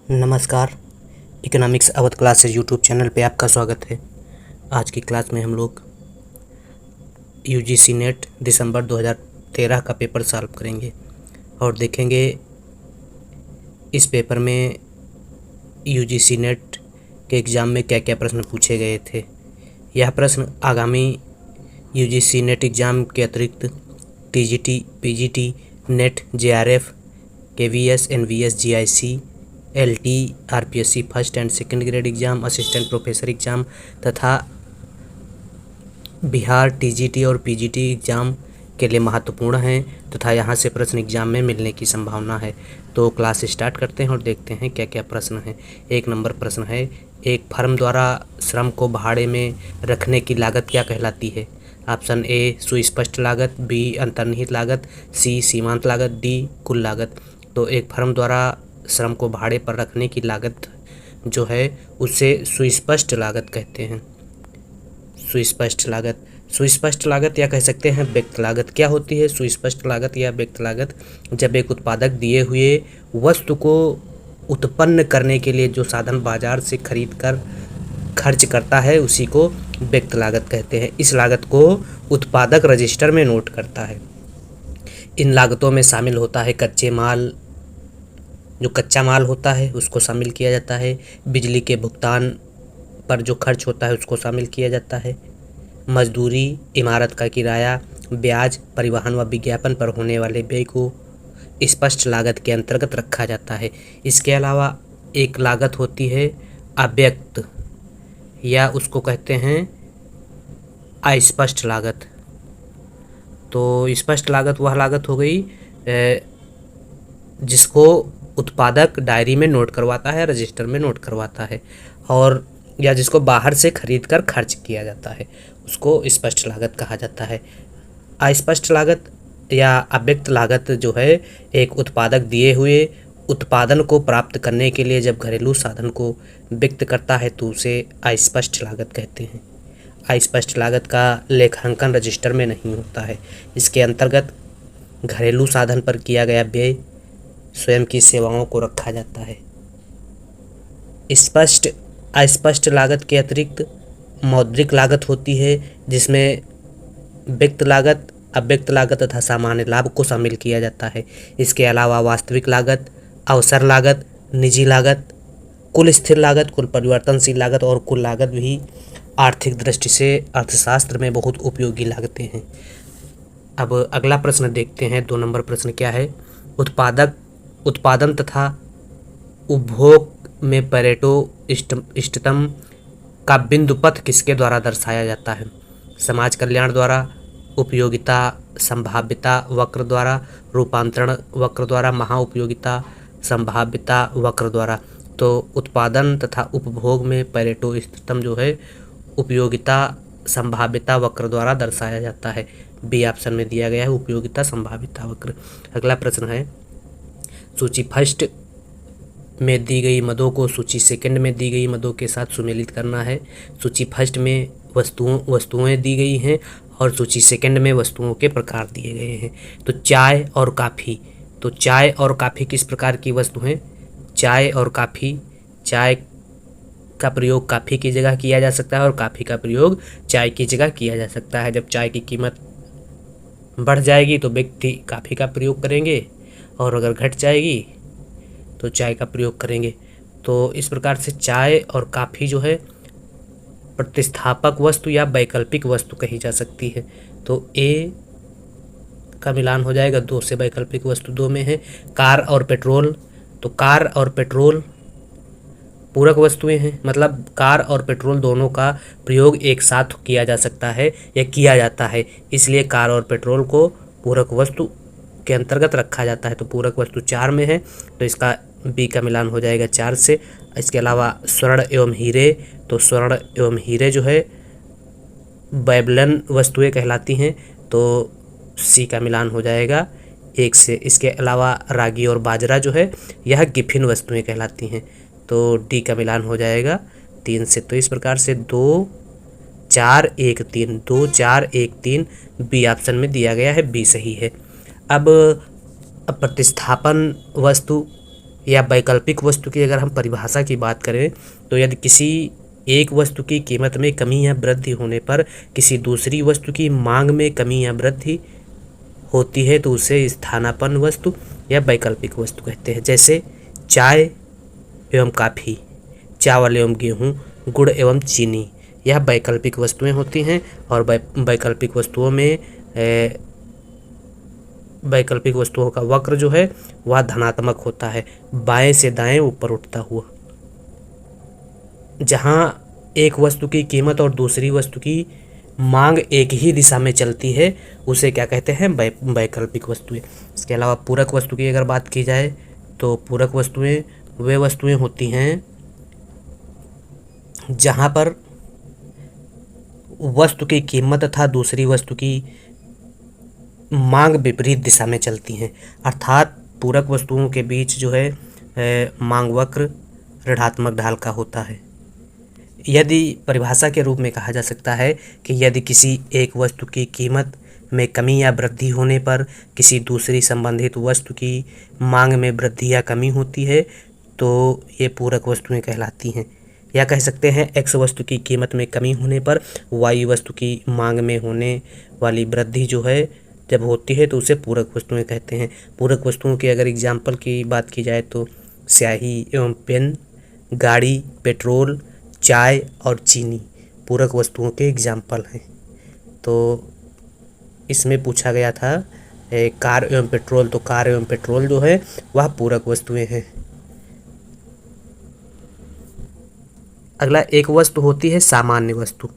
नमस्कार। Economics Awadh classes YouTube channel पे आपका स्वागत है। आज की क्लास में हम लोग यूजीसी नेट दिसंबर 2013 का पेपर सॉल्व करेंगे और देखेंगे इस पेपर में यूजीसी नेट के एग्ज़ाम में क्या क्या प्रश्न पूछे गए थे। यह प्रश्न आगामी यूजीसी नेट एग्ज़ाम के अतिरिक्त TGT, PGT, NET, JRF, KVS, NVS, GIC, LT, RPSC first and second grade exam, assistant professor exam तथा बिहार टीजीटी और पीजीटी एग्ज़ाम के लिए महत्वपूर्ण हैं तथा यहाँ से प्रश्न एग्ज़ाम में मिलने की संभावना है। तो क्लास स्टार्ट करते हैं और देखते हैं क्या क्या प्रश्न हैं। 1 नंबर प्रश्न है, एक फर्म द्वारा श्रम को भाड़े में रखने की लागत क्या कहलाती है? ऑप्शन ए सुस्पष्ट लागत, बी अंतर्निहित लागत, सी सीमांत लागत, डी कुल लागत। तो एक फर्म द्वारा श्रम को भाड़े पर रखने की लागत जो है उसे सुस्पष्ट लागत कहते हैं। सुस्पष्ट लागत, सुस्पष्ट लागत या कह सकते हैं व्यक्त लागत। क्या होती है सुस्पष्ट लागत या व्यक्त लागत? जब एक उत्पादक दिए हुए वस्तु को उत्पन्न करने के लिए जो साधन बाजार से खरीद कर खर्च करता है उसी को व्यक्त लागत कहते हैं। इस लागत को उत्पादक रजिस्टर में नोट करता है। इन लागतों में शामिल होता है कच्चे माल, जो कच्चा माल होता है उसको शामिल किया जाता है, बिजली के भुगतान पर जो खर्च होता है उसको शामिल किया जाता है, मजदूरी, इमारत का किराया, ब्याज, परिवहन व विज्ञापन पर होने वाले व्यय को स्पष्ट लागत के अंतर्गत रखा जाता है। इसके अलावा एक लागत होती है अव्यक्त या उसको कहते हैं अस्पष्ट लागत। तो स्पष्ट लागत वह लागत हो गई जिसको उत्पादक डायरी में नोट करवाता है, रजिस्टर में नोट करवाता है, और या जिसको बाहर से खरीद कर खर्च किया जाता है उसको स्पष्ट लागत कहा जाता है। अस्पष्ट लागत या अव्यक्त लागत जो है एक उत्पादक दिए हुए उत्पादन को प्राप्त करने के लिए जब घरेलू साधन को व्यक्त करता है तो उसे अस्पष्ट लागत कहते हैं। अस्पष्ट लागत का लेखांकन रजिस्टर में नहीं होता है। इसके अंतर्गत घरेलू साधन पर किया गया व्यय, स्वयं की सेवाओं को रखा जाता है। स्पष्ट अस्पष्ट लागत के अतिरिक्त मौद्रिक लागत होती है जिसमें व्यक्त लागत, अव्यक्त लागत तथा सामान्य लाभ को शामिल किया जाता है। इसके अलावा वास्तविक लागत, अवसर लागत, निजी लागत, कुल स्थिर लागत, कुल परिवर्तनशील लागत और कुल लागत भी आर्थिक दृष्टि से अर्थशास्त्र में बहुत उपयोगी लागतें हैं। अब अगला प्रश्न देखते हैं। 2 नंबर प्रश्न क्या है? उत्पादन तथा उपभोग में पेरेटो इष्टतम का बिंदु पथ किसके द्वारा दर्शाया जाता है? समाज कल्याण द्वारा, उपयोगिता संभाव्यता वक्र द्वारा, रूपांतरण वक्र द्वारा, महाउपयोगिता संभाव्यता वक्र द्वारा। तो उत्पादन तथा उपभोग में पेरेटो इष्टतम जो है उपयोगिता संभाव्यता वक्र द्वारा दर्शाया जाता है। बी ऑप्शन में दिया गया है उपयोगिता संभाव्यता वक्र। अगला प्रश्न है, सूची फर्स्ट में दी गई मदों को सूची सेकंड में दी गई मदों के साथ सुमेलित करना है। सूची फर्स्ट में वस्तुएं दी गई हैं और सूची सेकंड में वस्तुओं के प्रकार दिए गए हैं। तो चाय और काफ़ी, तो चाय और काफ़ी किस प्रकार की वस्तु हैं? चाय और काफ़ी, चाय का प्रयोग काफ़ी की जगह किया जा सकता है और काफ़ी का प्रयोग चाय की जगह किया जा सकता है। जब चाय की कीमत बढ़ जाएगी तो व्यक्ति काफ़ी का प्रयोग करेंगे और अगर घट जाएगी तो चाय का प्रयोग करेंगे। तो इस प्रकार से चाय और काफ़ी जो है प्रतिस्थापक वस्तु या वैकल्पिक वस्तु कही जा सकती है। तो ए का मिलान हो जाएगा 2 से, वैकल्पिक वस्तु 2 में है। कार और पेट्रोल, तो कार और पेट्रोल पूरक वस्तुएं हैं, मतलब कार और पेट्रोल दोनों का प्रयोग एक साथ किया जा सकता है या किया जाता है, इसलिए कार और पेट्रोल को पूरक वस्तु के अंतर्गत रखा जाता है। तो पूरक वस्तु 4 में है, तो इसका बी का मिलान हो जाएगा 4 से। इसके अलावा स्वर्ण एवं हीरे, तो स्वर्ण एवं हीरे जो है बैबलन वस्तुएं कहलाती हैं, तो सी का मिलान हो जाएगा 1 से। इसके अलावा रागी और बाजरा जो है यह गिफिन वस्तुएं कहलाती हैं, तो डी का मिलान हो जाएगा 3 से। तो इस प्रकार से 2 4 1 3, 2 4 1 3 बी ऑप्शन में दिया गया है, बी सही है। अब प्रतिस्थापन वस्तु या वैकल्पिक वस्तु की अगर हम परिभाषा की बात करें तो यदि किसी एक वस्तु की कीमत में कमी या वृद्धि होने पर किसी दूसरी वस्तु की मांग में कमी या वृद्धि होती है तो उसे स्थानापन्न वस्तु या वैकल्पिक वस्तु कहते हैं। जैसे चाय एवं कॉफ़ी, चावल एवं गेहूँ, गुड़ एवं चीनी, यह वैकल्पिक वस्तुएं होती हैं। और वैकल्पिक वस्तुओं में वैकल्पिक वस्तुओं का वक्र जो है वह धनात्मक होता है, बाएं से दाएं ऊपर उठता हुआ। जहां एक वस्तु की कीमत और दूसरी वस्तु की मांग एक ही दिशा में चलती है उसे क्या कहते हैं? वैकल्पिक वस्तुएं। इसके अलावा पूरक वस्तु की अगर बात की जाए तो पूरक वस्तुएं वे वस्तुएं होती हैं जहां पर वस्तु की कीमत तथा दूसरी वस्तु की मांग विपरीत दिशा में चलती हैं, अर्थात पूरक वस्तुओं के बीच जो है मांग वक्र ऋणात्मक ढाल का होता है। यदि परिभाषा के रूप में कहा जा सकता है कि यदि किसी एक वस्तु की कीमत में कमी या वृद्धि होने पर किसी दूसरी संबंधित वस्तु की मांग में वृद्धि या कमी होती है तो ये पूरक वस्तुएं कहलाती हैं। या कह सकते हैं एक्स वस्तु की कीमत में कमी होने पर वाई वस्तु की मांग में होने वाली वृद्धि जो है जब होती है तो उसे पूरक वस्तुएं कहते हैं। पूरक वस्तुओं के अगर एग्जाम्पल की बात की जाए तो स्याही एवं पेन, गाड़ी, पेट्रोल, चाय और चीनी पूरक वस्तुओं के एग्जाम्पल हैं। तो इसमें पूछा गया था कार एवं पेट्रोल, तो कार एवं पेट्रोल जो है वह पूरक वस्तुएं हैं। अगला एक वस्तु होती है सामान्य वस्तु।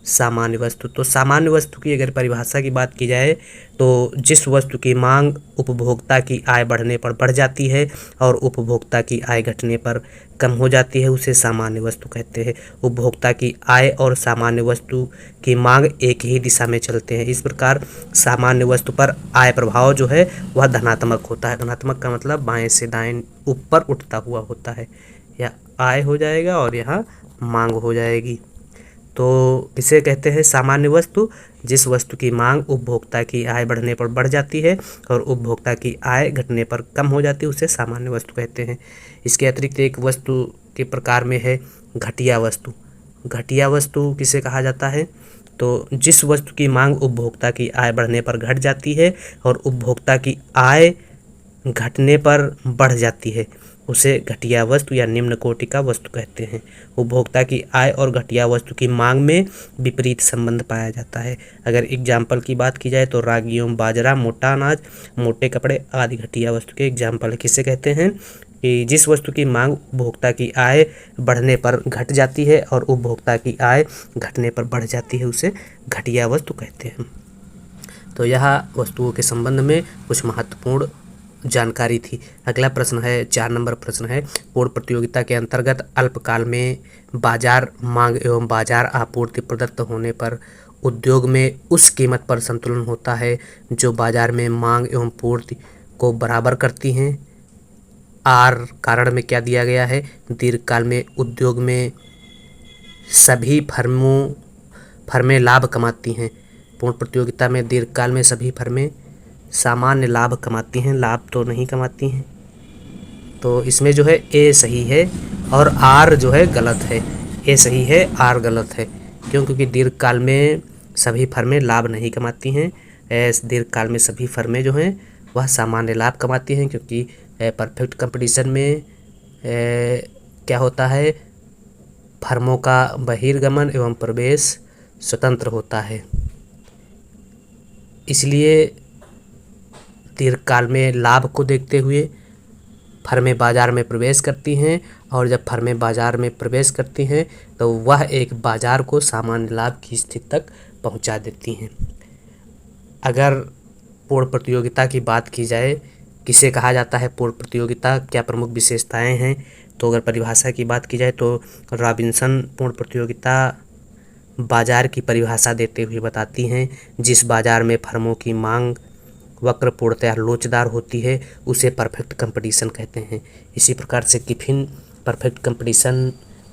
सामान्य वस्तु, तो सामान्य वस्तु की अगर परिभाषा की बात की जाए तो जिस वस्तु की मांग उपभोक्ता की आय बढ़ने पर बढ़ जाती है और उपभोक्ता की आय घटने पर कम हो जाती है उसे सामान्य वस्तु कहते हैं। उपभोक्ता की आय और सामान्य वस्तु की मांग एक ही दिशा में चलते हैं। इस प्रकार सामान्य वस्तु पर आय प्रभाव जो है वह धनात्मक होता है। धनात्मक का मतलब बाएं से दाएं ऊपर उठता हुआ होता है। यह आय हो जाएगा और यहाँ मांग हो जाएगी। तो इसे कहते हैं सामान्य वस्तु। जिस वस्तु की मांग उपभोक्ता की आय बढ़ने पर बढ़ जाती है और उपभोक्ता की आय घटने पर कम हो जाती है उसे सामान्य वस्तु कहते हैं। इसके अतिरिक्त एक वस्तु के प्रकार में है घटिया वस्तु। घटिया वस्तु किसे कहा जाता है? तो जिस वस्तु की मांग उपभोक्ता की आय बढ़ने पर घट जाती है और उपभोक्ता की आय घटने पर बढ़ जाती है उसे घटिया वस्तु या निम्न कोटि का वस्तु कहते हैं। उपभोक्ता की आय और घटिया वस्तु की मांग में विपरीत संबंध पाया जाता है। अगर एग्जाम्पल की बात की जाए तो रागी एवं बाजरा, मोटा अनाज, मोटे कपड़े आदि घटिया वस्तु के एग्जाम्पल है। किसे कहते हैं? कि जिस वस्तु की मांग उपभोक्ता की आय बढ़ने पर घट जाती है और उपभोक्ता की आय घटने पर बढ़ जाती है उसे घटिया वस्तु कहते हैं। तो यह वस्तुओं के संबंध में कुछ महत्वपूर्ण जानकारी थी। अगला प्रश्न है 4 नंबर प्रश्न है पूर्ण प्रतियोगिता के अंतर्गत अल्पकाल में बाजार मांग एवं बाजार आपूर्ति प्रदत्त होने पर उद्योग में उस कीमत पर संतुलन होता है जो बाजार में मांग एवं पूर्ति को बराबर करती हैं। आर कारण में क्या दिया गया है? दीर्घकाल में उद्योग में सभी फर्में लाभ कमाती हैं। पूर्ण प्रतियोगिता में दीर्घकाल में सभी फर्में सामान्य लाभ कमाती हैं, लाभ तो नहीं कमाती हैं। तो इसमें जो है ए सही है और आर जो है गलत है। ए सही है, आर गलत है। क्यों? क्योंकि दीर्घकाल में सभी फर्में लाभ नहीं कमाती हैं। दीर्घकाल में सभी फर्में जो हैं वह सामान्य लाभ कमाती हैं क्योंकि परफेक्ट कंपटीशन में क्या होता है? फर्मों का बहिर्गमन एवं प्रवेश स्वतंत्र होता है। इसलिए दीर्घकाल में लाभ को देखते हुए फर्में बाजार में प्रवेश करती हैं और जब फर्में बाजार में प्रवेश करती हैं तो वह एक बाजार को सामान्य लाभ की स्थिति तक पहुंचा देती हैं। अगर पूर्ण प्रतियोगिता की बात की जाए, किसे कहा जाता है पूर्ण प्रतियोगिता, क्या प्रमुख विशेषताएं हैं? तो अगर परिभाषा की बात की जाए तो रॉबिन्सन पूर्ण प्रतियोगिता बाजार की परिभाषा देते हुए बताती हैं जिस बाजार में फर्मों की मांग वक्र पूर्णतः लोचदार होती है उसे परफेक्ट कंपटीशन कहते हैं। इसी प्रकार से किफिन परफेक्ट कंपटीशन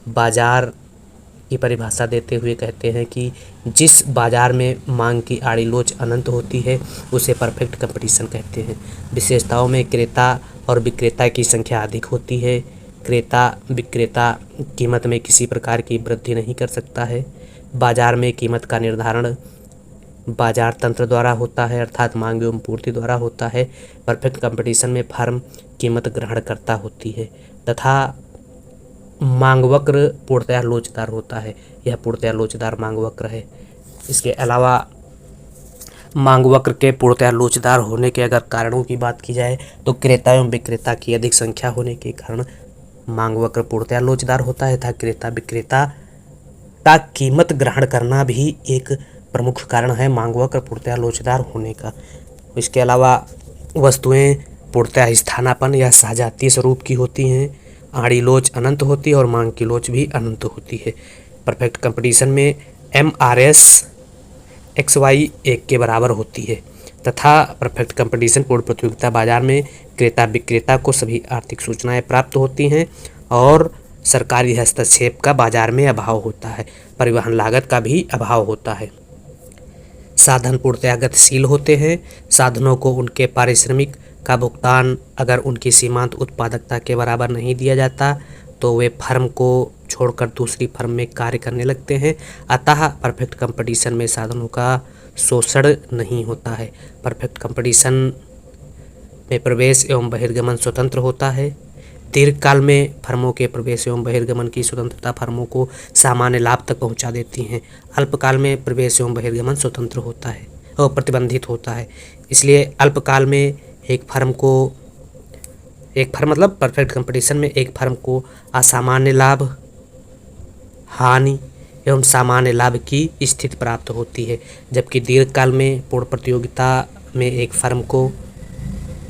बाजार की परिभाषा देते हुए कहते हैं कि जिस बाजार में मांग की आड़ी लोच अनंत होती है उसे परफेक्ट कंपटीशन कहते हैं। विशेषताओं में क्रेता और विक्रेता की संख्या अधिक होती है। क्रेता विक्रेता कीमत में किसी प्रकार की वृद्धि नहीं कर सकता है। बाजार में कीमत का निर्धारण बाजार तंत्र द्वारा होता है, अर्थात मांग एवं पूर्ति द्वारा होता है। परफेक्ट कंपटीशन में फर्म कीमत ग्रहणकर्ता होती है तथा मांग वक्र पूर्णतया लोचदार होता है। यह पूर्णतया लोचदार मांग वक्र है। इसके अलावा मांग वक्र के पूर्णतया लोचदार होने के अगर कारणों की बात की जाए तो क्रेता एवं विक्रेता की अधिक संख्या होने के कारण मांग वक्र पूर्णतया लोचदार होता है तथा क्रेता विक्रेता का कीमत ग्रहण करना भी एक प्रमुख कारण है मांग वक्र पूर्णतया लोचदार होने का। इसके अलावा वस्तुएं पूर्णतया स्थानापन्न या सजातीय स्वरूप की होती हैं। आड़ी लोच अनंत होती है और मांग की लोच भी अनंत होती है। परफेक्ट कंपटीशन में MRS XY 1 के बराबर होती है तथा परफेक्ट कंपटीशन पूर्ण प्रतियोगिता बाजार में क्रेता विक्रेता को सभी आर्थिक सूचनाएं प्राप्त होती हैं और सरकारी हस्तक्षेप का बाजार में अभाव होता है। परिवहन लागत का भी अभाव होता है। साधन पूर्णतया गतिशील होते हैं। साधनों को उनके पारिश्रमिक का भुगतान अगर उनकी सीमांत उत्पादकता के बराबर नहीं दिया जाता तो वे फर्म को छोड़कर दूसरी फर्म में कार्य करने लगते हैं। अतः परफेक्ट कंपटीशन में साधनों का शोषण नहीं होता है। परफेक्ट कंपटीशन में प्रवेश एवं बहिर्गमन स्वतंत्र होता है। दीर्घकाल में फर्मों के प्रवेश एवं बहिर्गमन की स्वतंत्रता फर्मों को सामान्य लाभ तक पहुंचा देती हैं। अल्पकाल में प्रवेश एवं बहिर्गमन स्वतंत्र होता है और प्रतिबंधित होता है। इसलिए अल्पकाल में एक फर्म मतलब परफेक्ट कंपटीशन में एक फर्म को असामान्य लाभ, हानि एवं सामान्य लाभ की स्थिति प्राप्त होती है, जबकि दीर्घकाल में पूर्ण प्रतियोगिता में एक फर्म को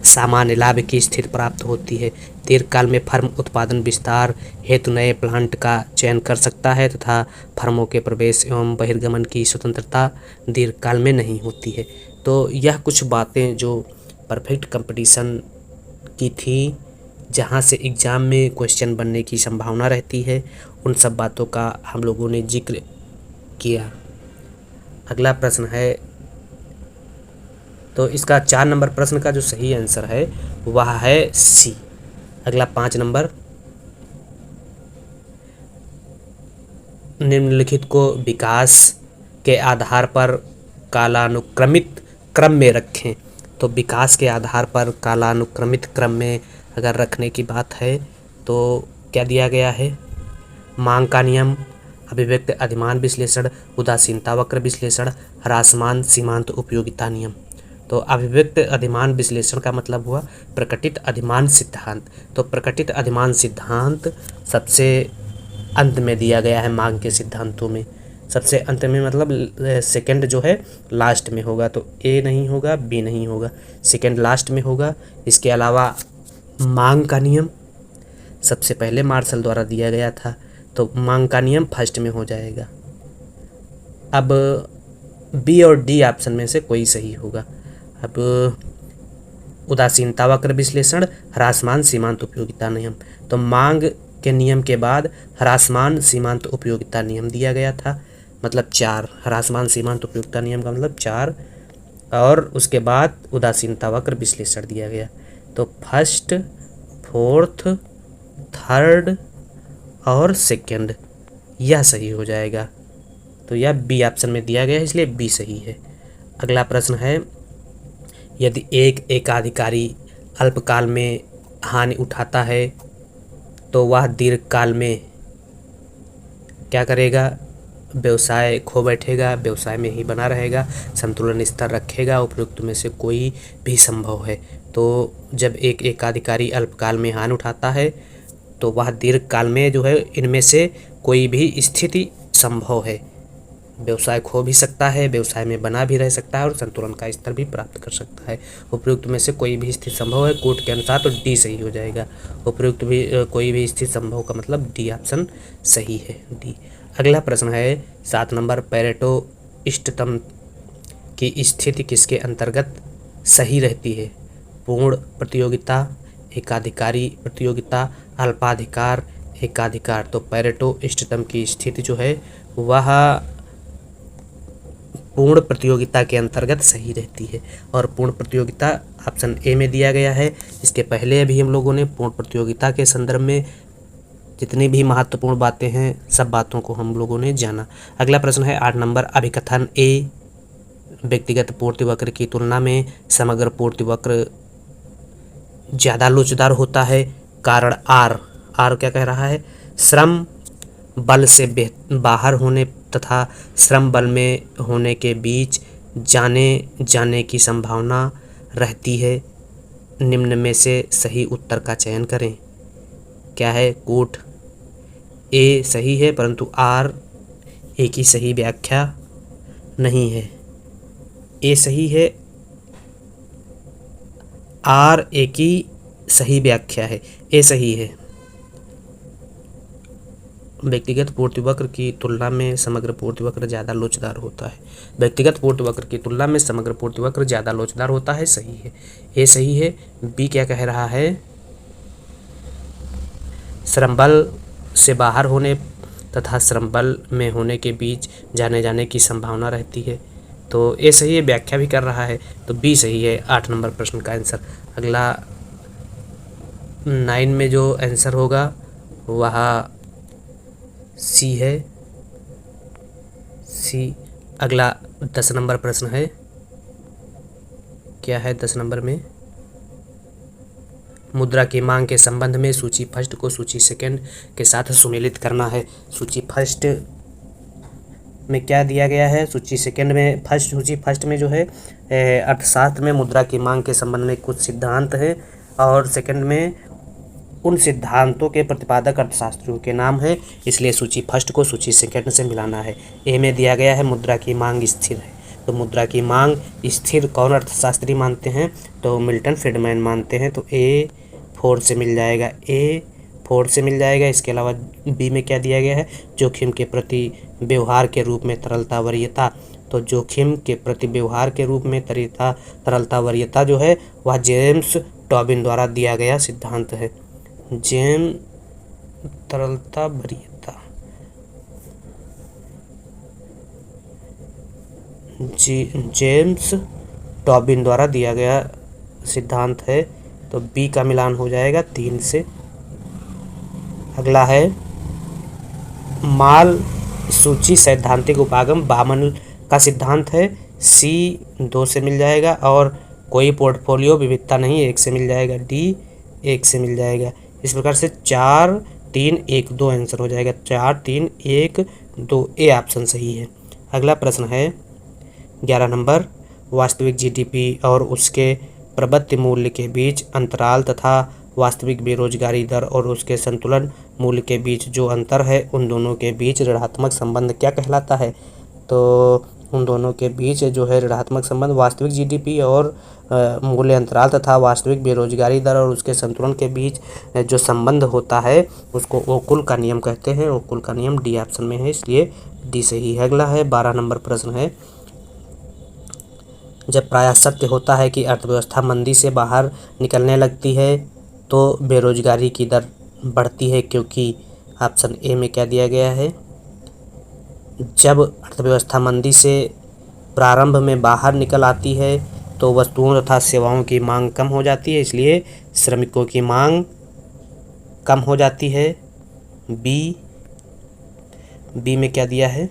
सामान्य लाभ की स्थिति प्राप्त होती है। दीर्घकाल में फर्म उत्पादन विस्तार हेतु नए प्लांट का चयन कर सकता है तथा फर्मों के प्रवेश एवं बहिर्गमन की स्वतंत्रता दीर्घकाल में नहीं होती है। तो यह कुछ बातें जो परफेक्ट कंपटीशन की थी, जहाँ से एग्ज़ाम में क्वेश्चन बनने की संभावना रहती है, उन सब बातों का हम लोगों ने जिक्र किया। अगला प्रश्न है, तो इसका 4 नंबर प्रश्न का जो सही आंसर है वह है सी। अगला 5 नंबर, निम्नलिखित को विकास के आधार पर कालानुक्रमित क्रम में रखें। तो विकास के आधार पर कालानुक्रमित क्रम में अगर रखने की बात है तो क्या दिया गया है? मांग का नियम, अभिव्यक्त अधिमान विश्लेषण, उदासीनता वक्र विश्लेषण, ह्रासमान सीमांत उपयोगिता नियम। तो अभिव्यक्त अधिमान विश्लेषण का मतलब हुआ प्रकटित अधिमान सिद्धांत। तो प्रकटित अधिमान सिद्धांत सबसे अंत में दिया गया है मांग के सिद्धांतों में। सबसे अंत में मतलब सेकंड जो है लास्ट में होगा, तो ए नहीं होगा, बी नहीं होगा, सेकंड लास्ट में होगा। इसके अलावा मांग का नियम सबसे पहले मार्शल द्वारा दिया गया था, तो मांग का नियम फर्स्ट में हो जाएगा। अब बी और डी ऑप्शन में से कोई सही होगा। अब उदासीनता वक्र विश्लेषण, ह्रासमान सीमांत उपयोगिता नियम। तो मांग के नियम के बाद ह्रासमान सीमांत उपयोगिता नियम दिया गया था, मतलब 4। ह्रासमान सीमांत उपयोगिता नियम का मतलब 4, और उसके बाद उदासीनता वक्र विश्लेषण दिया गया। तो फर्स्ट, फोर्थ, थर्ड और सेकंड, यह सही हो जाएगा। तो यह बी ऑप्शन में दिया गया है, इसलिए बी सही है। अगला प्रश्न है, यदि एक एकाधिकारी अल्पकाल में हानि उठाता है तो वह दीर्घकाल में क्या करेगा? व्यवसाय खो बैठेगा, व्यवसाय में ही बना रहेगा, संतुलन स्तर रखेगा, उपयुक्त में से कोई भी संभव है। तो जब एक एकाधिकारी अल्पकाल में हानि उठाता है तो वह दीर्घकाल में जो है इनमें से कोई भी स्थिति संभव है। व्यवसाय खो भी सकता है, व्यवसाय में बना भी रह सकता है और संतुलन का स्तर भी प्राप्त कर सकता है। उपयुक्त में से कोई भी स्थिति संभव है कोर्ट के अनुसार, तो डी सही हो जाएगा। उपयुक्त भी कोई भी स्थिति संभव का मतलब डी ऑप्शन सही है, डी। अगला प्रश्न है 7 नंबर, पैरेटो इष्टतम की स्थिति किसके अंतर्गत सही रहती है? पूर्ण प्रतियोगिता, एकाधिकारी प्रतियोगिता, अल्पाधिकार एकाधिकार। तो पैरेटो इष्टतम की स्थिति जो है वह पूर्ण प्रतियोगिता के अंतर्गत सही रहती है। और पूर्ण प्रतियोगिता ऑप्शन ए में दिया गया है। इसके पहले अभी हम लोगों ने पूर्ण प्रतियोगिता के संदर्भ में जितनी भी महत्वपूर्ण बातें हैं सब बातों को हम लोगों ने जाना। अगला प्रश्न है 8 नंबर। अभिकथन ए, व्यक्तिगत पूर्तिवक्र की तुलना में समग्र पूर्तिवक्र ज़्यादा लोचदार होता है। कारण आर क्या कह रहा है? श्रम बल से बाहर होने तथा श्रम बल में होने के बीच जाने की संभावना रहती है। निम्न में से सही उत्तर का चयन करें। क्या है? कोट ए सही है, परंतु आर ए की सही व्याख्या नहीं है। ए सही है, आर ए की सही व्याख्या है। ए सही है। व्यक्तिगत पूर्तिवक्र की तुलना में समग्र पूर्तिवक्र ज़्यादा लोचदार होता है। व्यक्तिगत पूर्तिवक्र की तुलना में समग्र पूर्तिवक्र ज़्यादा लोचदार होता है। सही है, ए सही है। बी क्या कह रहा है? श्रम बल से बाहर होने तथा श्रम बल में होने के बीच जाने की संभावना रहती है। तो ए सही है, व्याख्या भी कर रहा है। तो बी सही है 8 नंबर प्रश्न का आंसर। अगला 9 में जो आंसर होगा वह सी है, सी। अगला 10 नंबर प्रश्न है। क्या है 10 नंबर में? मुद्रा की मांग के संबंध में सूची फर्स्ट को सूची सेकंड के साथ सुमेलित करना है। सूची फर्स्ट में क्या दिया गया है? सूची सेकंड में सूची फर्स्ट में जो है अर्थशास्त्र में मुद्रा की मांग के संबंध में कुछ सिद्धांत है, और सेकंड में उन सिद्धांतों के प्रतिपादक अर्थशास्त्रियों के नाम है। इसलिए सूची फर्स्ट को सूची सेकंड से मिलाना है। ए में दिया गया है मुद्रा की मांग स्थिर है। तो मुद्रा की मांग स्थिर कौन अर्थशास्त्री मानते हैं? तो मिल्टन फ्रीडमैन मानते हैं। तो ए 4 से मिल जाएगा, ए 4 से मिल जाएगा। इसके अलावा बी में क्या दिया गया है? जोखिम के प्रति व्यवहार के रूप में तरलता वरीयता। तो जोखिम के प्रति व्यवहार के रूप में तरलता वरीयता जो है वह जेम्स टॉबिन द्वारा दिया गया सिद्धांत है। तरलता वरीयता जेम्स टॉबिन द्वारा दिया गया सिद्धांत है। तो बी का मिलान हो जाएगा 3 से। अगला है माल सूची सैद्धांतिक उपागम बामन का सिद्धांत है। सी 2 से मिल जाएगा, और कोई पोर्टफोलियो विविधता नहीं 1 से मिल जाएगा। डी 1 से मिल जाएगा। इस प्रकार से 4 3 1 2 आंसर हो जाएगा। 4 3 1 2 ए ऑप्शन सही है। अगला प्रश्न है 11 नंबर। वास्तविक जीडीपी और उसके प्रवृत्ति मूल्य के बीच अंतराल तथा वास्तविक बेरोजगारी दर और उसके संतुलन मूल्य के बीच जो अंतर है उन दोनों के बीच ऋणात्मक संबंध क्या कहलाता है? तो उन दोनों के बीच जो है ऋणात्मक संबंध वास्तविक जीडीपी और मूल्य अंतराल तथा वास्तविक बेरोजगारी दर और उसके संतुलन के बीच जो संबंध होता है उसको ओकुल का नियम कहते हैं। ओकुल का नियम डी ऑप्शन में है, इसलिए डी सही है। अगला है 12 नंबर प्रश्न है। जब प्रायः सत्य होता है कि अर्थव्यवस्था मंदी से बाहर निकलने लगती है तो बेरोजगारी की दर बढ़ती है, क्योंकि ऑप्शन ए में क्या दिया गया है? जब अर्थव्यवस्था मंदी से प्रारंभ में बाहर निकल आती है तो वस्तुओं तथा सेवाओं की मांग कम हो जाती है, इसलिए श्रमिकों की मांग कम हो जाती है। बी में क्या दिया है?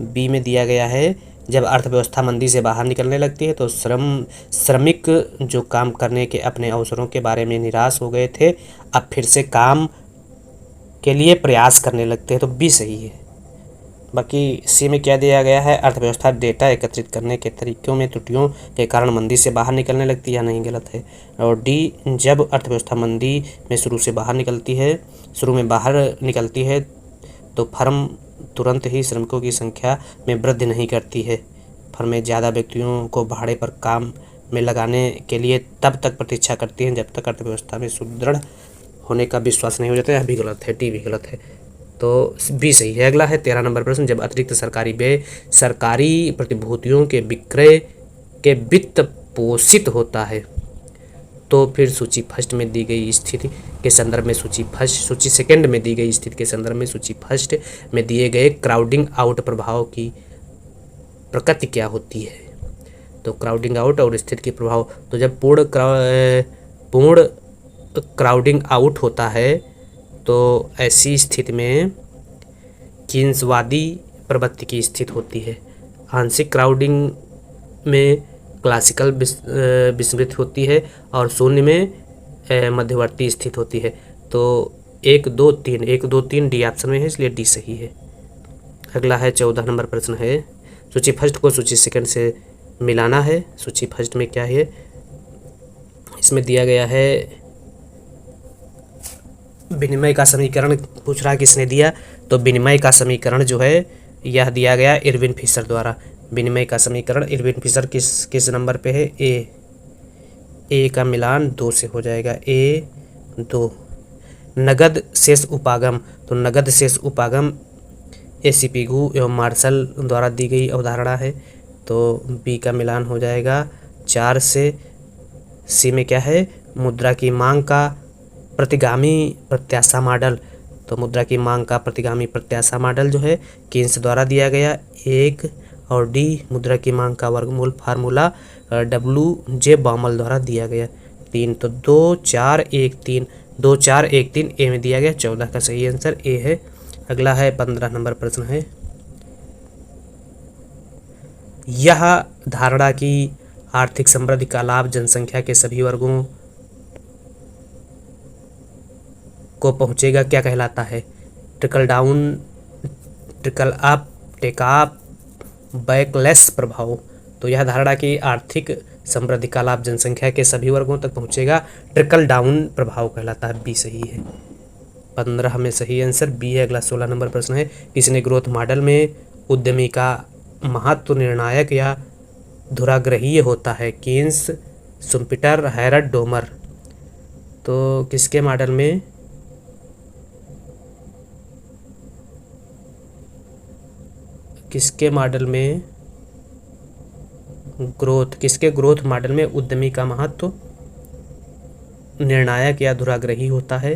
बी में दिया गया है जब अर्थव्यवस्था मंदी से बाहर निकलने लगती है तो श्रमिक जो काम करने के अपने अवसरों के बारे में निराश हो गए थे अब फिर से काम के लिए प्रयास करने लगते हैं। तो बी सही है। बाकी सी में क्या दिया गया है? अर्थव्यवस्था डेटा एकत्रित करने के तरीकों में त्रुटियों के कारण मंदी से बाहर निकलने लगती है, या नहीं गलत है। और डी जब अर्थव्यवस्था मंदी में शुरू में बाहर निकलती है तो फर्म तुरंत ही श्रमिकों की संख्या में वृद्धि नहीं करती है। फर्में ज़्यादा व्यक्तियों को भाड़े पर काम में लगाने के लिए तब तक प्रतीक्षा करती हैं जब तक अर्थव्यवस्था में सुदृढ़ होने का विश्वास नहीं हो जाता है। यह भी गलत है, डी भी गलत है। तो बी सही है। अगला है 13 नंबर प्रश्न। जब अतिरिक्त सरकारी व्यय सरकारी प्रतिभूतियों के विक्रय के वित्त पोषित होता है तो फिर सूची फर्स्ट में दी गई स्थिति के संदर्भ में सूची सेकंड में दी गई स्थिति के संदर्भ में सूची फर्स्ट में दिए गए क्राउडिंग आउट प्रभाव की प्रकृति क्या होती है। तो क्राउडिंग आउट और स्थिति के प्रभाव, तो जब पूर्ण क्राउडिंग आउट होता है तो ऐसी स्थिति में कीन्सवादी प्रवृत्ति की स्थिति होती है। आंशिक क्राउडिंग में क्लासिकल विस्मृति होती है और शून्य में मध्यवर्ती स्थिति होती है। तो 1 2 3 डी ऑप्शन में है, इसलिए डी सही है। अगला है 14 नंबर प्रश्न है, सूची फर्स्ट को सूची सेकंड से मिलाना है। सूची फर्स्ट में क्या है, इसमें दिया गया है विनिमय का समीकरण पूछ रहा है किसने दिया, तो विनिमय का समीकरण जो है यह दिया गया इरविन फिशर द्वारा। विनिमय का समीकरण इरविन फिशर किस नंबर पे है, ए का मिलान 2 से हो जाएगा, A2। नगद शेष उपागम, तो नगद शेष उपागम AC पिगू एवं मार्शल द्वारा दी गई अवधारणा है, तो B का मिलान हो जाएगा 4 से। C में क्या है, मुद्रा की मांग का प्रतिगामी प्रत्याशा मॉडल, तो मुद्रा की मांग का प्रतिगामी प्रत्याशा मॉडल जो है कीन्स द्वारा दिया गया 1। और D मुद्रा की मांग का वर्गमूल फार्मूला WJ बामल द्वारा दिया गया 3। तो 2 4 1 3 2 4 1 3 ए में दिया गया। 14 का सही आंसर ए है। अगला है 15 नंबर प्रश्न है, यह धारणा की आर्थिक समृद्धि का लाभ जनसंख्या के सभी वर्गों को पहुंचेगा क्या कहलाता है। Trickle down, trickle up, take up, backless प्रभाव। तो यह धारणा की आर्थिक समृद्धि का लाभ जनसंख्या के सभी वर्गों तक पहुंचेगा, ट्रिकल डाउन प्रभाव कहलाता है। बी सही है। 15 में सही आंसर बी है। अगला 16 नंबर प्रश्न है, किसने ग्रोथ मॉडल में उद्यमी का महत्व निर्णायक या धुराग्रहीय होता है। Keynes, Schumpeter, Harrod, Domar. तो किसके मॉडल में, किसके ग्रोथ मॉडल में उद्यमी का महत्व निर्णायक या धुराग्रही होता है।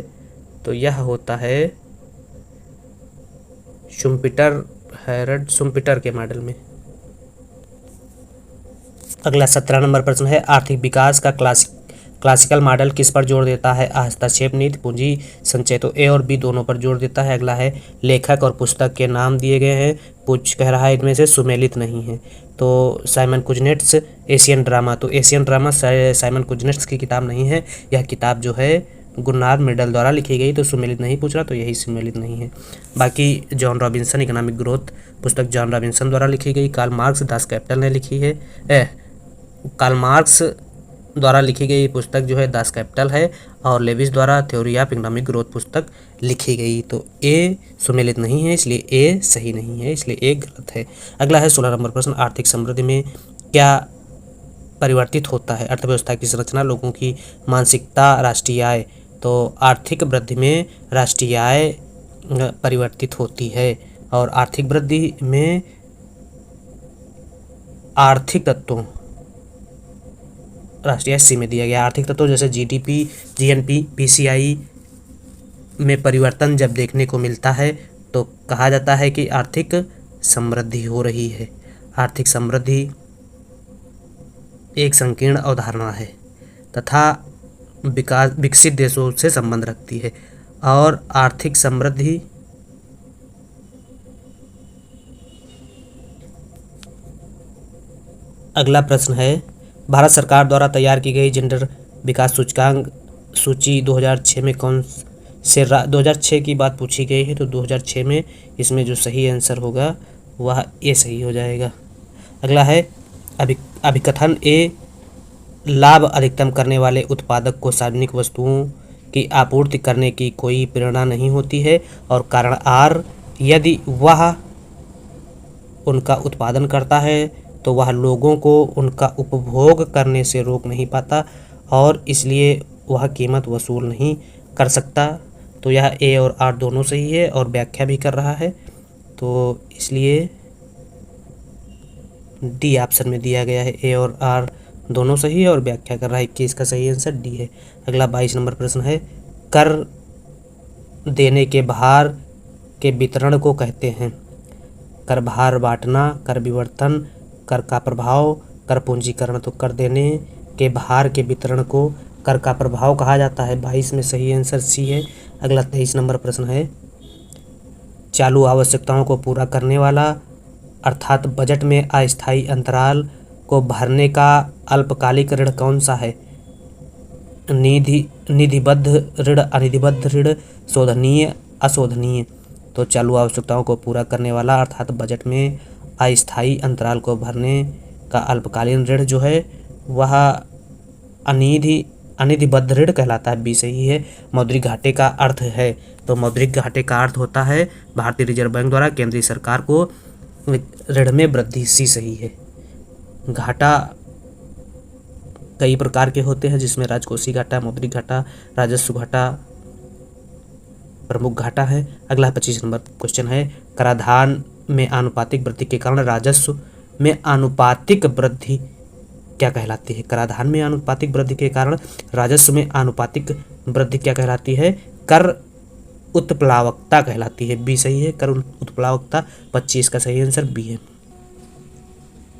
तो यह होता है शुम्पीटर, हैरड, शुम्पीटर के मॉडल में। अगला 17 नंबर प्रश्न है, आर्थिक विकास का क्लासिकल मॉडल किस पर जोर देता है। हस्तक्षेप नीति, पूंजी संचय। तो ए और बी दोनों पर जोर देता है। अगला है, लेखक और पुस्तक के नाम दिए गए हैं, पूछ कह रहा है इनमें से सुमेलित नहीं है। तो साइमन कुजनेट्स, एशियन ड्रामा। तो एशियन ड्रामा साइमन कुजनेट्स की किताब नहीं है, यह किताब जो है गुरनार मिडल द्वारा लिखी गई। तो सुमेलित नहीं पूछ रहा, तो यही सुमेलित नहीं है। बाकी जॉन रॉबिन्सन, इकोनॉमिक ग्रोथ पुस्तक जॉन रॉबिन्सन द्वारा लिखी गई। कार्ल मार्क्स, दास कैपिटल ने लिखी है। कार्ल मार्क्स द्वारा लिखी गई पुस्तक जो है दास कैपिटल है, और लेविस द्वारा थ्योरी ऑफ इकोनॉमिक ग्रोथ पुस्तक लिखी गई। तो ए सुमेलित नहीं है, इसलिए ए सही नहीं है, इसलिए ए गलत है। अगला है 16 नंबर प्रश्न, आर्थिक समृद्धि में क्या परिवर्तित होता है। अर्थव्यवस्था की संरचना, लोगों की मानसिकता, राष्ट्रीय आय। तो आर्थिक वृद्धि में राष्ट्रीय आय परिवर्तित होती है, और आर्थिक वृद्धि में आर्थिक तत्वों, राष्ट्रीय सी में दिया गया आर्थिक तत्व जैसे GDP, GNP, PCI में परिवर्तन जब देखने को मिलता है तो कहा जाता है कि आर्थिक समृद्धि हो रही है। आर्थिक समृद्धि एक संकीर्ण अवधारणा है तथा विकसित देशों से संबंध रखती है, और आर्थिक समृद्धि अगला प्रश्न है, भारत सरकार द्वारा तैयार की गई जेंडर विकास सूचकांक सूची 2006 में कौन से 2006 की बात पूछी गई है। तो 2006 में इसमें जो सही आंसर होगा वह ए सही हो जाएगा। अगला है, अभिकथन ए, लाभ अधिकतम करने वाले उत्पादक को सार्वजनिक वस्तुओं की आपूर्ति करने की कोई प्रेरणा नहीं होती है, और कारण आर, यदि वह उनका उत्पादन करता है तो वह लोगों को उनका उपभोग करने से रोक नहीं पाता, और इसलिए वह कीमत वसूल नहीं कर सकता। तो यह ए और आर दोनों सही है, और व्याख्या भी कर रहा है, तो इसलिए डी ऑप्शन में दिया गया है, ए और आर दोनों सही है और व्याख्या कर रहा है 21 का सही आंसर डी है। अगला 22 नंबर प्रश्न है, कर देने के भार के वितरण को कहते हैं। कर भार बांटना, कर विवर्तन, कर का प्रभाव, कर पूंजीकरण। तो कर देने के भार के वितरण को कर का प्रभाव कहा जाता है। 22 में सही आंसर सी है। अगला 23 नंबर प्रश्न है, चालू आवश्यकताओं को पूरा करने वाला अर्थात बजट में अस्थायी अंतराल को भरने का अल्पकालिक ऋण कौन सा है? निधिबद्ध ऋण, अनिधिबद्ध ऋण, शोधनीय, अशोधनीय। तो चालू आवश्यकताओं को पूरा करने वाला अर्थात बजट में अस्थायी अंतराल को भरने का अल्पकालीन ऋण जो है वह अनिधिबद्ध ऋण कहलाता है। बी सही है। मौद्रिक घाटे का अर्थ है, तो मौद्रिक घाटे का अर्थ होता है भारतीय रिजर्व बैंक द्वारा केंद्रीय सरकार को ऋण में वृद्धि। सी सही है। घाटा कई प्रकार के होते हैं जिसमें राजकोषीय घाटा, मौद्रिक घाटा, राजस्व घाटा प्रमुख घाटा है। अगला 25 नंबर क्वेश्चन है, कराधान में आनुपातिक वृद्धि के कारण राजस्व में आनुपातिक वृद्धि क्या कहलाती है? कराधान में आनुपातिक वृद्धि के कारण राजस्व में आनुपातिक वृद्धि क्या कहलाती है? कर उत्प्लावकता कहलाती है। बी सही है। कर उत्प्लावकता 25 का सही आंसर बी है।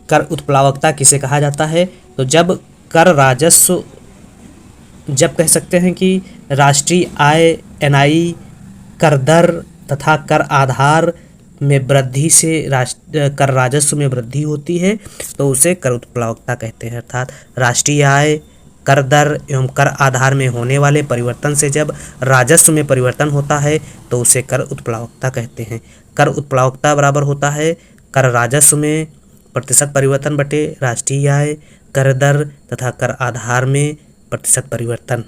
कर उत्प्लावकता किसे कहा जाता है? तो जब कर राजस्व, जब कह सकते हैं कि राष्ट्रीय आय एनआई कर दर तथा कर आधार में वृद्धि से कर राजस्व में वृद्धि होती है तो उसे कर उत्प्लावकता कहते हैं। अर्थात राष्ट्रीय आय, कर दर एवं कर आधार में होने वाले परिवर्तन से जब राजस्व में परिवर्तन होता है तो उसे कर उत्प्लावकता कहते हैं। कर उत्प्लावकता बराबर होता है कर राजस्व में प्रतिशत परिवर्तन बटे राष्ट्रीय आय, कर दर तथा कर आधार में प्रतिशत परिवर्तन।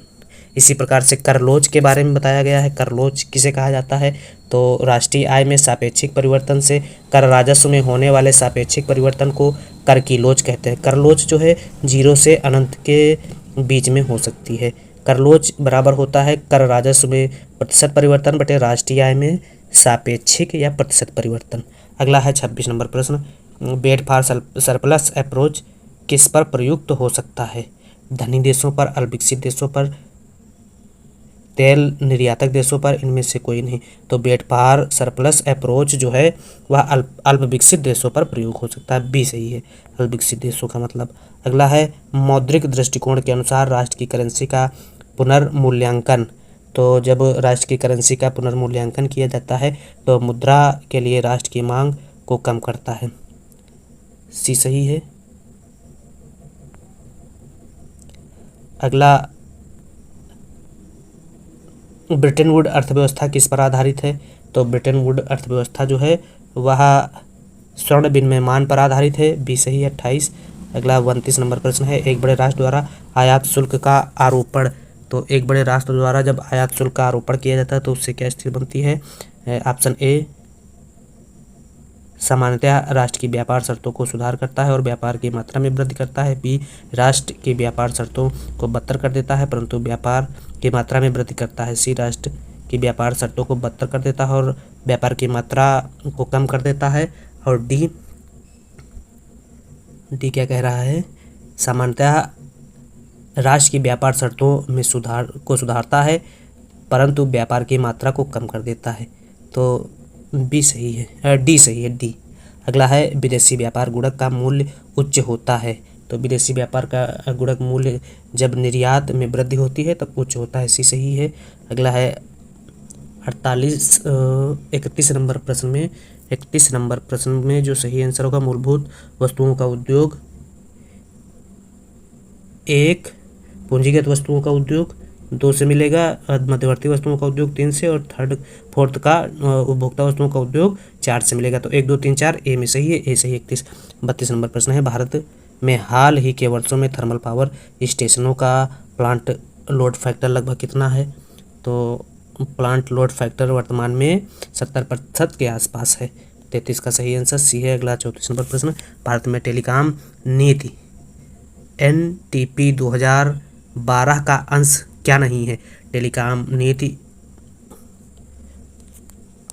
इसी प्रकार से कर लोच के बारे में बताया गया है। कर लोच किसे कहा जाता है? तो राष्ट्रीय आय में सापेक्षिक परिवर्तन से कर राजस्व में होने वाले सापेक्षिक परिवर्तन को कर की लोच कहते हैं। कर लोच जो है 0 से अनंत के बीच में हो सकती है। कर लोच बराबर होता है कर राजस्व में प्रतिशत परिवर्तन बटे राष्ट्रीय आय में सापेक्षिक या प्रतिशत परिवर्तन। अगला है 26 नंबर प्रश्न, बेड फॉर सरप्लस अप्रोच किस पर प्रयुक्त हो सकता है? धनी देशों पर, अल्पविकसित देशों पर, तेल निर्यातक देशों पर, इनमें से कोई नहीं। तो बेड फॉर सरप्लस अप्रोच जो है वह अल्पविकसित देशों पर प्रयोग हो सकता है। बी सही है। अल्पविकसित देशों का मतलब। अगला है मौद्रिक दृष्टिकोण के अनुसार राष्ट्र की करेंसी का पुनर्मूल्यांकन। तो जब राष्ट्र की करेंसी का पुनर्मूल्यांकन किया जाता है तो मुद्रा के लिए राष्ट्र की मांग को कम करता है। सी सही है। अगला, ब्रिटेन वुड अर्थव्यवस्था किस पर आधारित है? तो ब्रिटेन वुड अर्थव्यवस्था जो है वह स्वर्ण विनिर्माण पर आधारित है। बी सही है। 28। अगला 29 नंबर प्रश्न है, एक बड़े राष्ट्र द्वारा आयात शुल्क का आरोपण। तो एक बड़े राष्ट्र द्वारा जब आयात शुल्क का आरोपण किया जाता है तो उससे क्या स्थिति बनती है? ऑप्शन ए, सामान्यतः राष्ट्र की व्यापार शर्तों को सुधार करता है और व्यापार की मात्रा में वृद्धि करता है। बी, राष्ट्र की व्यापार शर्तों को बदतर कर देता है परंतु व्यापार की मात्रा में वृद्धि करता है। सी, राष्ट्र की व्यापार शर्तों को बदतर कर देता है और व्यापार की मात्रा को कम कर देता है। और डी क्या कह रहा है? सामान्यतः राष्ट्र की व्यापार शर्तों में सुधारता है परंतु व्यापार की मात्रा को कम कर देता है। तो बी सही है। डी सही है। डी। अगला है, विदेशी व्यापार गुणक का मूल्य उच्च होता है। तो विदेशी व्यापार का गुणक मूल्य जब निर्यात में वृद्धि होती है तब उच्च होता है। सी सही है। अगला है 31 नंबर प्रश्न में जो सही आंसर होगा, मूलभूत वस्तुओं का उद्योग 1, पूंजीगत वस्तुओं का उद्योग 2 से मिलेगा, मध्यवर्ती वस्तुओं का उद्योग 3 से, और फोर्थ का उपभोक्ता वस्तुओं का उद्योग 4 से मिलेगा। तो 1, 2, 3, 4 ए में सही है। ए सही। 32 नंबर प्रश्न है, भारत में हाल ही के वर्षों में थर्मल पावर स्टेशनों का प्लांट लोड फैक्टर लगभग कितना है? तो प्लांट लोड फैक्टर वर्तमान में 70% के आसपास है। 33 का सही आंसर सी है। अगला 34 नंबर प्रश्न, भारत में टेलीकॉम नीति NTP 2012 का अंश क्या नहीं है? टेलीकॉम नीति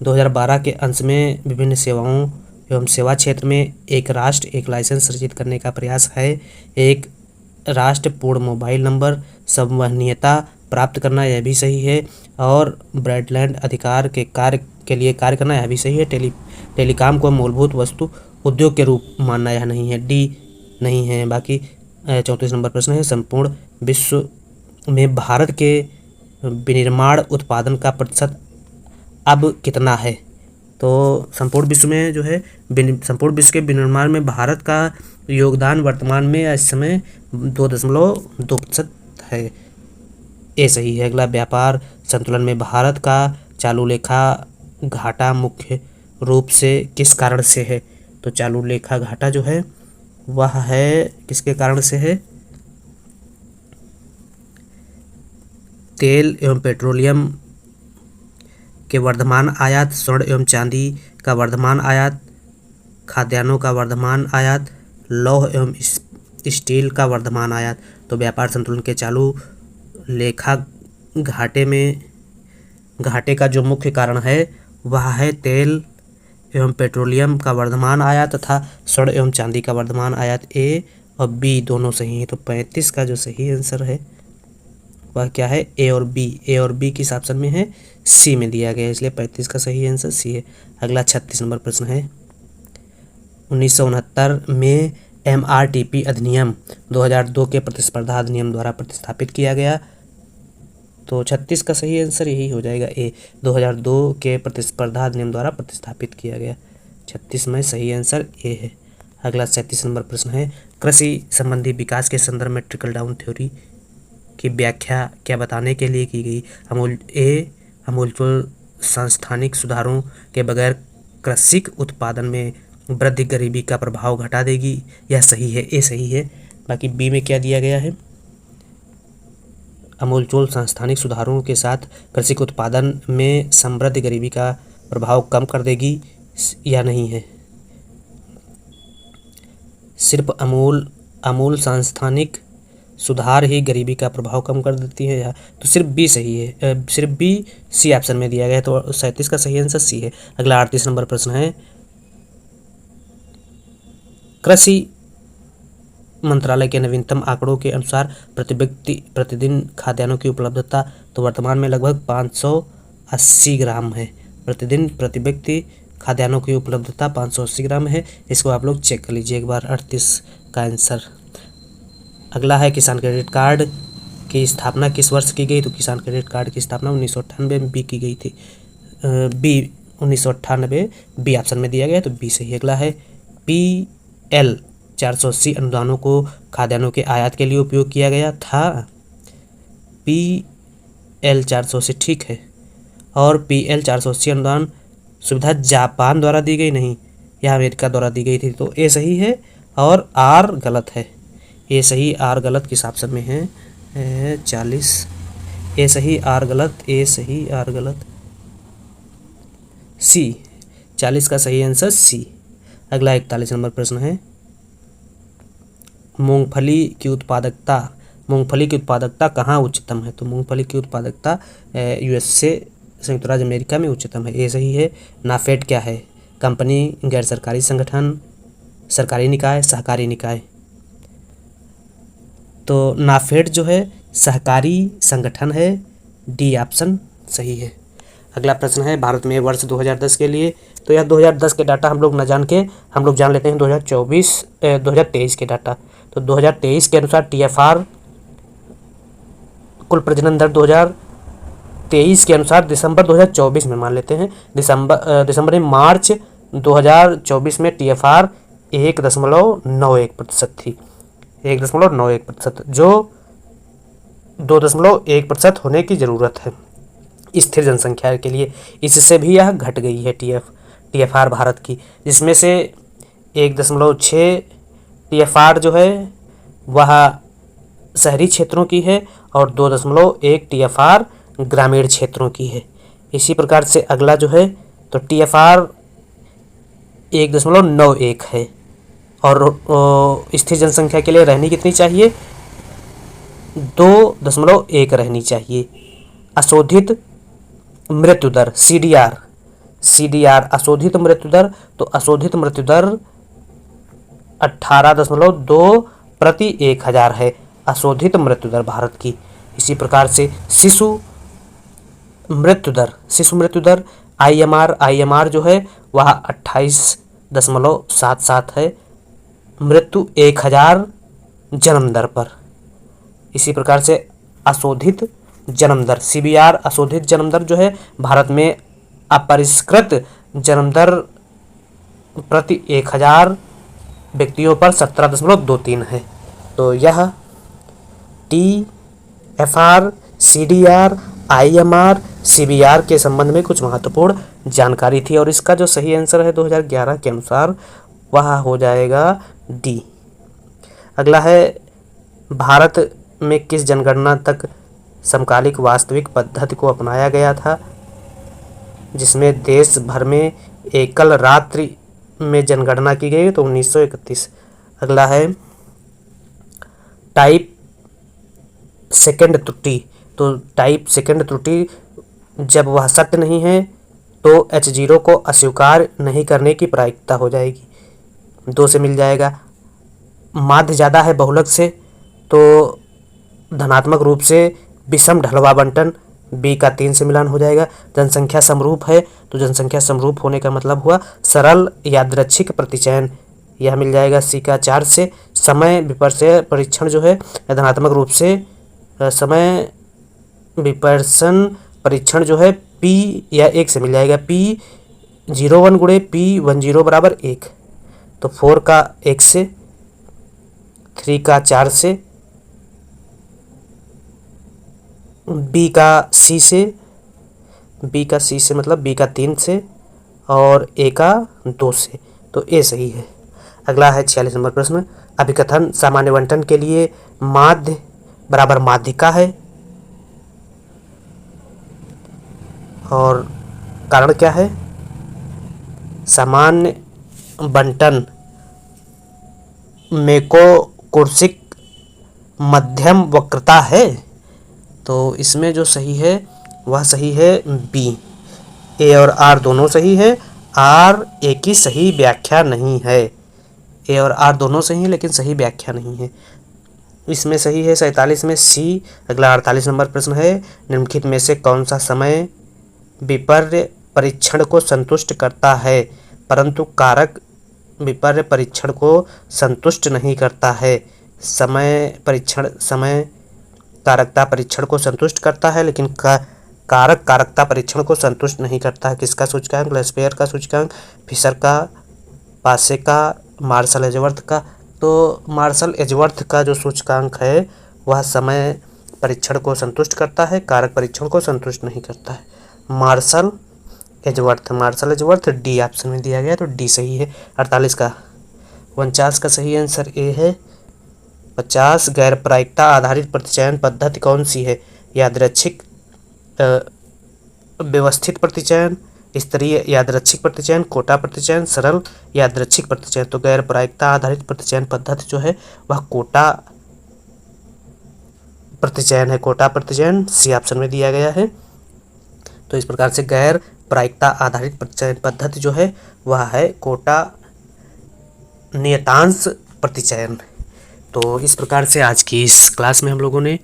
2012 के अंश में विभिन्न सेवाओं एवं सेवा क्षेत्र में एक राष्ट्र एक लाइसेंस सृजित करने का प्रयास है। एक राष्ट्र पूर्ण मोबाइल नंबर संवहनीयता प्राप्त करना, यह भी सही है। और ब्रॉडबैंड अधिकार के कार्य के लिए कार्य करना, यह भी सही है। टेलीकॉम को मूलभूत वस्तु उद्योग के रूप मानना, यह नहीं है, डी नहीं है। बाकी 34 नंबर प्रश्न है, संपूर्ण विश्व में भारत के विनिर्माण उत्पादन का प्रतिशत अब कितना है? तो संपूर्ण विश्व में जो है संपूर्ण विश्व के विनिर्माण में भारत का योगदान वर्तमान में इस समय 2.2% है, ये सही है। अगला, व्यापार संतुलन में भारत का चालू लेखा घाटा मुख्य रूप से किस कारण से है? तो चालू लेखा घाटा जो है वह है किसके कारण से है? तेल एवं पेट्रोलियम के वर्धमान आयात, स्वर्ण एवं चांदी का वर्धमान आयात, खाद्यान्नों का वर्धमान आयात, लौह एवं स्टील का वर्धमान आयात। तो व्यापार संतुलन के चालू लेखा घाटे का जो मुख्य कारण है वह है तेल एवं पेट्रोलियम का वर्धमान आयात तथा स्वर्ण एवं चांदी का वर्धमान आयात। ए और बी दोनों सही हैं। तो 35 का जो सही आंसर है वह क्या है? ए और बी। ए और बी किस ऑप्शन में है? सी में दिया गया है, इसलिए 35 का सही आंसर सी है। अगला 36 नंबर प्रश्न है, 1969 में MRTP अधिनियम 2002 के प्रतिस्पर्धा अधिनियम द्वारा प्रतिस्थापित किया गया। तो 36 का सही आंसर यही हो जाएगा, ए। 2002 के प्रतिस्पर्धा अधिनियम द्वारा प्रतिस्थापित किया गया। 36 में सही आंसर ए है। अगला 37 नंबर प्रश्न है, कृषि संबंधी विकास के संदर्भ में ट्रिकल डाउन थ्योरी की व्याख्या क्या बताने के लिए की गई? अमूलचूल सांस्थानिक सुधारों के बगैर कृषि उत्पादन में वृद्धि गरीबी का प्रभाव घटा देगी, यह सही है, ए सही है। बाकी बी में क्या दिया गया है? अमूलचूल सांस्थानिक सुधारों के साथ कृषि उत्पादन में समृद्धि गरीबी का प्रभाव कम कर देगी, या नहीं है? सिर्फ अमूल सांस्थानिक सुधार ही गरीबी का प्रभाव कम कर देती है, या तो सिर्फ बी सही है, सिर्फ बी सी ऑप्शन में दिया गया है। तो 37 का सही आंसर सी है। अगला 38 नंबर प्रश्न है, कृषि मंत्रालय के नवीनतम आंकड़ों के अनुसार प्रति व्यक्ति प्रतिदिन खाद्यान्नों की उपलब्धता तो वर्तमान में लगभग 580 ग्राम है। प्रतिदिन प्रति व्यक्ति खाद्यान्नों की उपलब्धता 580 ग्राम है। इसको आप लोग चेक कर लीजिए एक बार, 38 का आंसर। अगला है, किसान क्रेडिट कार्ड की स्थापना किस वर्ष की गई? तो किसान क्रेडिट कार्ड की स्थापना 1998 में बी की गई थी। बी 1998 बी ऑप्शन में दिया गया, तो बी सही। अगला है, PL 480 अनुदानों को खाद्यान्नों के आयात के लिए उपयोग किया गया था। PL 480 ठीक है। और PL 480 अनुदान सुविधा जापान द्वारा दी गई नहीं, यह अमेरिका द्वारा दी गई थी। तो ए सही है और आर गलत है। ए सही आर गलत किस ऑप्शन में है? 40। ए सही आर गलत, ए सही आर गलत, सी। 40 का सही आंसर सी। अगला 41 नंबर प्रश्न है, मूंगफली की उत्पादकता कहाँ उच्चतम है? तो मूंगफली की उत्पादकता USA संयुक्त राज्य अमेरिका में उच्चतम है, ये सही है। नाफेड क्या है? कंपनी, गैर सरकारी संगठन, सरकारी निकाय, सहकारी निकाय। तो नाफेड जो है सहकारी संगठन है, डी ऑप्शन सही है। अगला प्रश्न है, भारत में वर्ष 2010 के लिए, तो यह 2010 के डाटा हम लोग न जान के हम लोग जान लेते हैं 2023 के डाटा। तो 2023 के अनुसार TFR कुल प्रजनन दर 2023 के अनुसार दिसंबर 2024 में मान लेते हैं, दिसंबर में मार्च 2024 में TFR 1.91% थी, 1.91%, जो 2.1% होने की ज़रूरत है स्थिर जनसंख्या के लिए। इससे भी यह घट गई है TFR भारत की, जिसमें से 1.6 TFR जो है वह शहरी क्षेत्रों की है और 2.1 TFR ग्रामीण क्षेत्रों की है। इसी प्रकार से अगला जो है तो TFR 1.91 है और स्थिर जनसंख्या के लिए रहनी कितनी चाहिए? 2.1 रहनी चाहिए। अशोधित मृत्यु दर CDR अशोधित मृत्यु दर, तो अशोधित मृत्यु दर 18.2 प्रति 1000 है। अशोधित मृत्यु दर भारत की। इसी प्रकार से शिशु मृत्यु दर IMR जो है वह 28.77 है मृत्यु 1000 जन्म दर पर। इसी प्रकार से अशोधित जन्म दर CBR अशोधित जन्म दर जो है भारत में अपरिष्कृत जन्म दर प्रति 1000 व्यक्तियों पर 17.23 है। तो यह TFR, CDR, IMR, CBR के संबंध में कुछ महत्वपूर्ण जानकारी थी और इसका जो सही आंसर है 2011 के अनुसार वह हो जाएगा D। अगला है भारत में किस जनगणना तक समकालिक वास्तविक पद्धति को अपनाया गया था, जिसमें देश भर में एकल रात्रि में जनगणना की गई, तो 1931। अगला है टाइप सेकंड त्रुटि। तो टाइप सेकंड त्रुटि जब वह सत्य नहीं है तो H0 को अस्वीकार नहीं करने की प्रायिकता हो जाएगी, 2 से मिल जाएगा। माध्य ज़्यादा है बहुलक से तो धनात्मक रूप से विषम ढलवा आवंटन, B का 3 से मिलान हो जाएगा। जनसंख्या समरूप है तो जनसंख्या समरूप होने का मतलब हुआ सरल यादृच्छिक प्रतिचयन, यह मिल जाएगा C का 4 से। समय विपर्यय परीक्षण जो है धनात्मक रूप से समय विपर्यन परीक्षण जो है P या 1 से मिल जाएगा, P01 गुणे P10 बराबर 1, तो 4 का 1 से, 3 का 4 से, B का C से, B का C से मतलब B का 3 से और A का 2 से, तो A सही है। अगला है 46 नंबर प्रश्न, अभिकथन सामान्य बंटन के लिए माध्य बराबर माध्यिका है और कारण क्या है? सामान्य बंटन मेकोकुर्सिक मध्यम वक्रता है, तो इसमें जो सही है वह सही है B। A और R दोनों सही है, R A की सही व्याख्या नहीं है। A और R दोनों सही है लेकिन सही व्याख्या नहीं है। इसमें सही है 47 में C। अगला 48 नंबर प्रश्न है, निम्नलिखित में से कौन सा समय विपर्य परीक्षण को संतुष्ट करता है परंतु कारक विपर्य परीक्षण को संतुष्ट नहीं करता है? समय परीक्षण समय कारकता परीक्षण को संतुष्ट करता है लेकिन कारक कारकता परीक्षण को संतुष्ट नहीं करता है। किसका सूचकांक? लेस्पेयर का सूचकांक, फिशर का, पासे का, मार्शल एजवर्थ का। तो मार्शल एजवर्थ का जो सूचकांक है वह समय परीक्षण को संतुष्ट करता है, कारक परीक्षण को संतुष्ट नहीं करता है। मार्शल एजवर्थ डी ऑप्शन में दिया गया, तो डी सही है। 48 का 49 का सही आंसर ए है। 50 गैर प्रायिकता आधारित प्रतिचयन पद्धति कौन सी है? यादृच्छिक व्यवस्थित प्रतिचयन, स्तरीय यादृच्छिक प्रतिचयन, कोटा प्रतिचयन, सरल यादृच्छिक प्रतिचयन। तो गैर प्रायिकता आधारित प्रतिचयन पद्धति जो है वह कोटा प्रतिचयन है, कोटा प्रतिचयन सी ऑप्शन में दिया गया है। तो इस प्रकार से गैर प्रायिकता आधारित प्रतिचयन पद्धति जो है वह है कोटा नियतांश प्रतिचयन। तो इस प्रकार से आज की इस क्लास में हम लोगों ने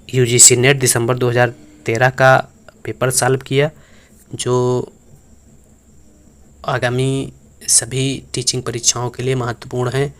UGC नेट दिसंबर 2013 का पेपर सॉल्व किया, जो आगामी सभी टीचिंग परीक्षाओं के लिए महत्वपूर्ण है।